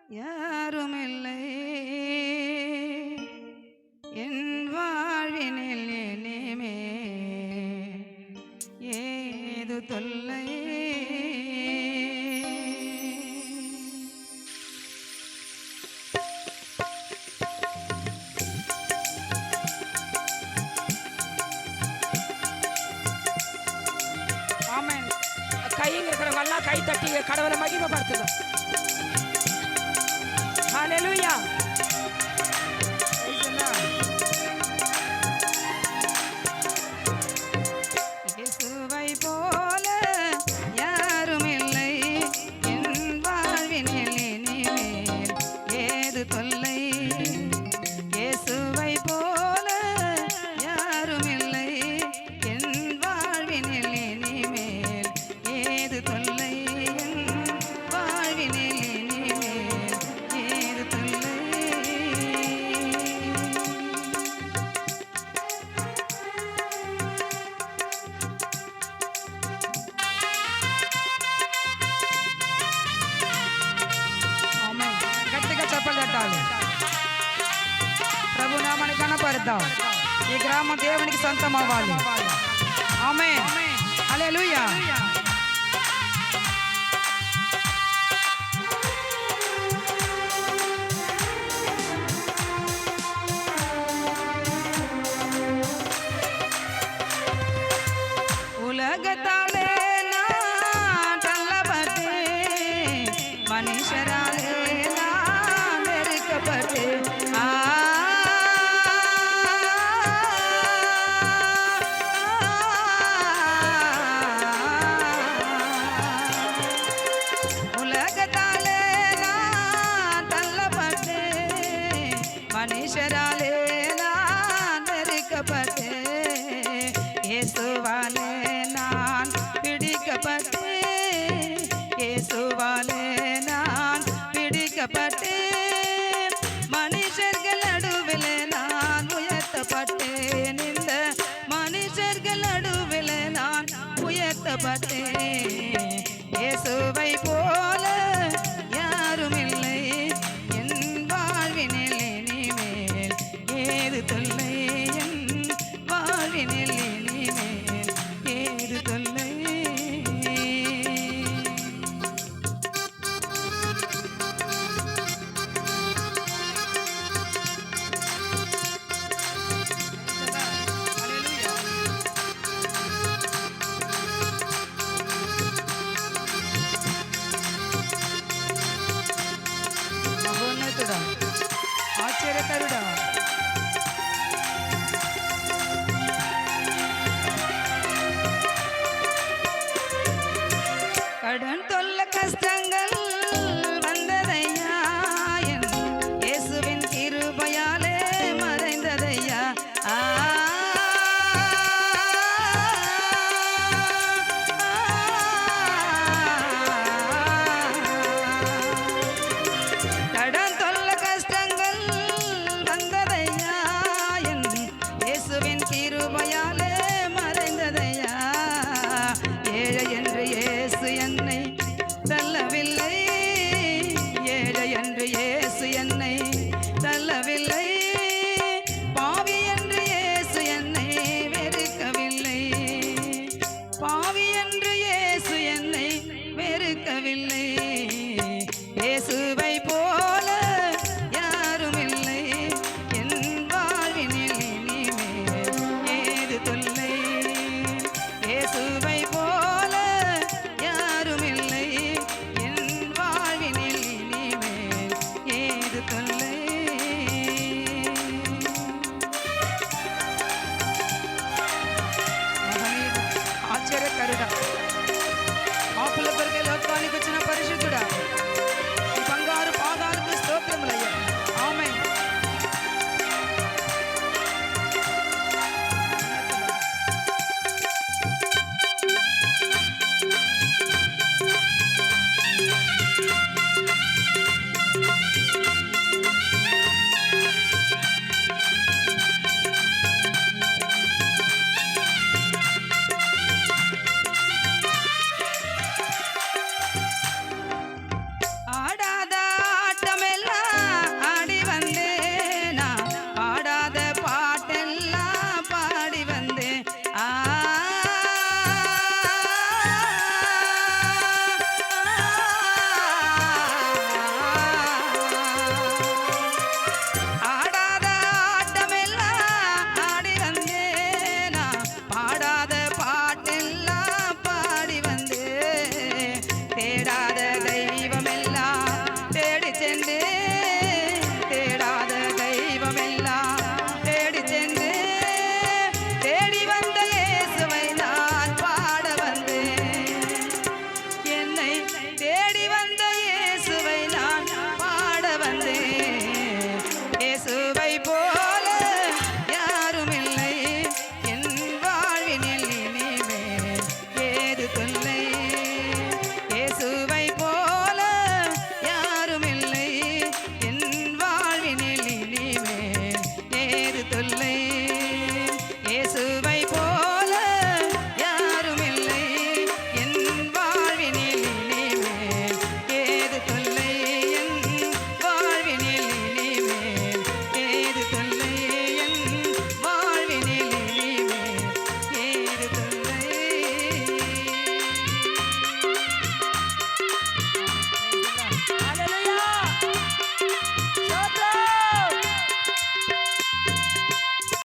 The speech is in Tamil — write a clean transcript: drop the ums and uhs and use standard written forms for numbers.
யாருமில்லை என் வாழ்வினில் இனிமே ஏது தொல்லை. ஆமென். கையில் இருக்கிறவங்க எல்லாம் கை தட்டி கடவுளை மகிமைப்படுத்துங்க. ஹல்லேலூயா. இயேசுவை போல யாருமில்லை என் வாழ்வினில் இனிமேல் ஏது தொல்லை. இயேசுவை போல யாருமில்லை என் வாழ்வினில் இனிமேல் ஏது தொல்லை. என் வாழ்வினில் இனிமேல் ஏது தொல்லை. ఆమేన్. గట్టిగా చెప్పలు తట్టాలి. ప్రభు నామాన్ని కనపరుద్దాం. ఈ గ్రామం దేవునికి సొంతం అవ్వాలి. ఆమేన్. హల్లెలూయా. உலகத்தாலே நான் தள்ளப்பட்டு மனுஷராலே நான் வெறுக்கப்பட்டு உலகத்தாலே நான் தள்ளப்பட்டு மனுஷராலே நான் வெறுக்கப்பட்டு இயேசுவாலே நான் பிடிக்கப்பட்டு இயேசுவாலே நான் பிடிக்கப்பட்டு மனுஷர்கள் நடுவில் நான் உயர்த்தப்பட்டேன். இந்த மனுஷர்கள் நடுவில் நான் உயர்த்தப்பட்டேன். இயேசுவை போல யாருமில்லை என் வாழ்வினில் இனிமேல் ஏது தொல்லை. என் வாழ்வினில் இனிமேல் ஏது தொல்லை. మహోన్నతుడా, ఆశ్చర్యకరుడా, கடன் தொல்ல கஷ்டங்கள்